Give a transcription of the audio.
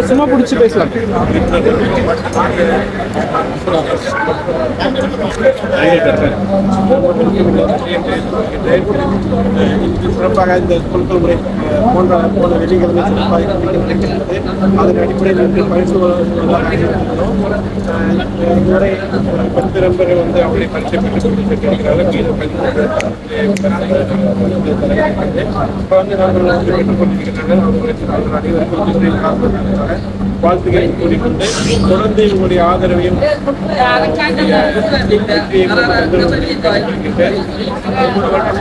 சும்மா பிடிச்சி பேசலாம். சிறப்பாக இந்த கொள்கை முறை போன்ற வெள்ளிக்கிழமை சிறப்பாக கிடைக்கிறது. அதன் அடிப்படையில் வந்து பரிசு இதுவரை 10 நண்பர்கள் வந்து அவருடைய பரிசை பெற்றுக்கொண்டிருக்கிறார்கள். இப்போ வந்து நாங்கள் பெற்றுக் கொண்டிருக்கிறார்கள். அனைவருக்கும் வாழ்த்துக்களை கூறிக்கொண்டு தொடர்ந்து உங்களுடைய ஆதரவையும் வெற்றியை